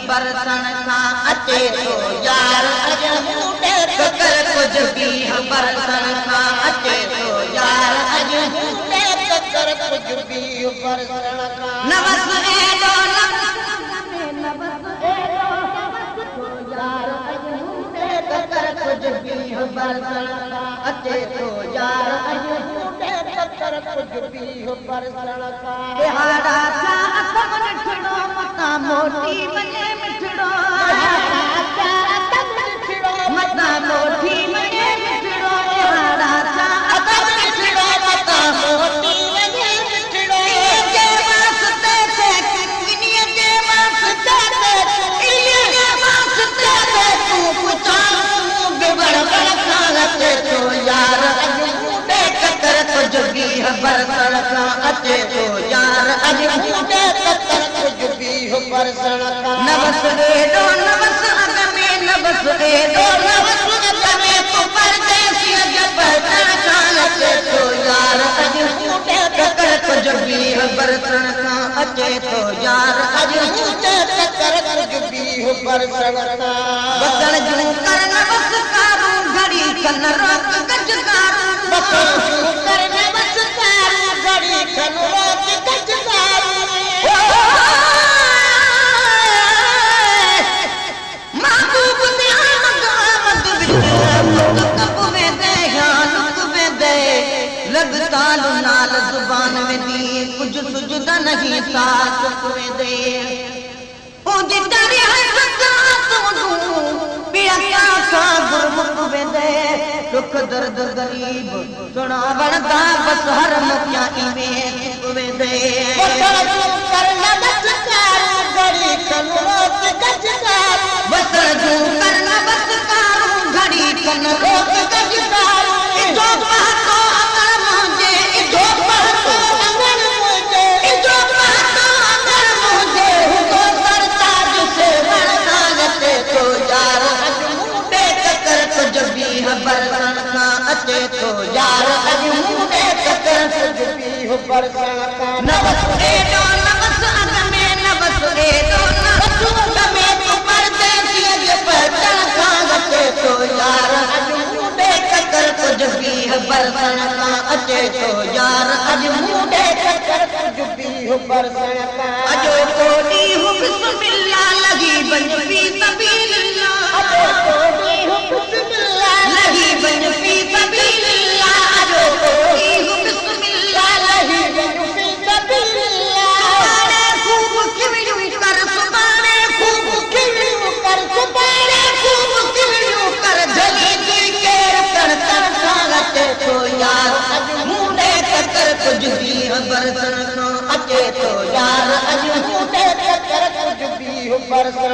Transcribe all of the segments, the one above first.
बरसण सां अचे थो यार अॼु मूंखे ककर कुझु बि बरसण सां अचे थो यार अॼु मूंखे ककर कुझु बि बरसण सां न बस एॾो यार अॼु मूंखे ककर कुझु बि बरसण सां अचे थो यार अॼु मूंखे ककर कुझु बि बरसण सां बिहारा छा अथव ॾिठड़ो मतां मोटी वञे मिठड़ो मतां मोटी वञे मिठड़ो बिहारा छा अथव ॾिठड़ो मतां मोटी वञे मिठड़ो जे वास्ते ते किनीअ जे वास्ते ते इहे वास्ते ते तूं पुछां बिगड़ खां अचे थो यार अॼु मूंखे ककर कुझु बि बरसण सां अचे थो यार अॼु मूंखे ककर कुझु बि बरसण सां न बस एॾो न बस अॻ में न बस एॾो न बस अॻ में तूं परदेसीअ जे बरसण सां अचे थो यार अॼु मूंखे ककर कुझु बि बरसण सां अचे थो यार अॼु मूंखे ककर कुझु बि बरसण सां बसण जूं कर न बस कारूं घड़ी कन रोक गजकारूं बसण जूं कर न बस कारूं घड़ी कन रोक गजकारूं तालु नाल जुबान में दी कुछ सुजदा नहीं साथ में दे ओ जितारी है सकात तू पिया सा गुरमुख में दे दुख दर्द गरीब सुना वणदा बस हर मुखिया में दे बसर जो करना बस कारू घड़ी कनरोत गजकार बसर जो करना बस कारू घड़ी कनरोत गजकार जो पातो बरसण सां अचे थो यार अॼु मूंखे ककर कुझु बि बरसण सां न बस एॾो न बस अॻ में न बस एॾो न बस अॻ में तूं परदेसीअ जे बरसण सां अचे थो यार अॼु मूंखे ककर कुझु बि बरसण सां अचे थो यार अॼु मूंखे ककर कुझु बि बरसण सां अॼो को ॾींहुं बिस्मिल्लाह लॻी वञ फी सबीलिल्लाह अॼो को ॾींहुं बिस्मिल्लाह लॻी वञ फी सबीलिल्लाह अॼो को ॾींहुं बिस्मिल्लाह लॻी वञ फी सबीलिल्लाह सुभाणे ख़ूब खिवड़ियूं कर सुभाणे ख़ूब खिवड़ियूं कर सुभाणे ख़ूब खिवड़ियूं कर जली जी केर कर कर सां अचे थो यार अॼु मूंखे ककर कुझु बि बरसण सां अचे थो यार अॼु मूंखे ककर कुझु बि बरसण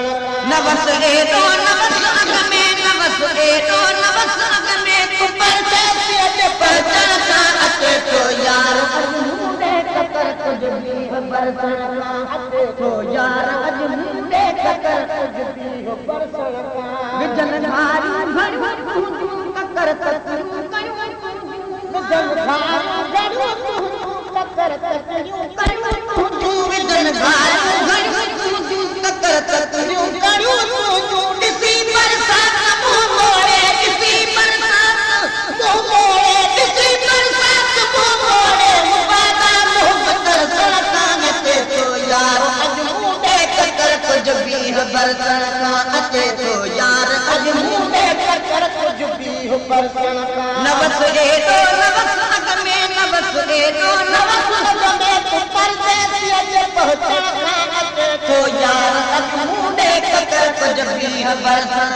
न बस एॾो न बस अॻ में न बस एॾो न बस अॻ में तूं परदेसीअ जे बरसण सां अचे थो यार अॼु मूंखे ककर कुझु बि बरसण सां अचे थो यार अॼु मूंखे ककर कुझु बि बरसण सां विजन धारियूं घड़ियूं तूं ककर कतरियूं कयूं विजन धारियूं घड़ियूं ककर कतरियूं कयूं तूं विजन धारियूं घड़ियूं तूं ककर कतरियूं कयूं तूं ॾिसी बरसात मुंहुं मोड़े ॾिसी बरसात मुंहुं मोड़े ॾिसी बरसात मुंहुं मोड़े मुबादा मोहब्बत सां अचे थो यार अॼु मूंखे ककर कुझु बि बरसण सां अचे थो यार अॼु मूंखे ककर कुझु बि बरसण सां न बस एॾो न बस अॻ में न बस एॾो न बस अॻ में तूं परदेसीअ जे बरसण सां अचे थो यार अॼु मूंखे ककर कुझु बि बरसण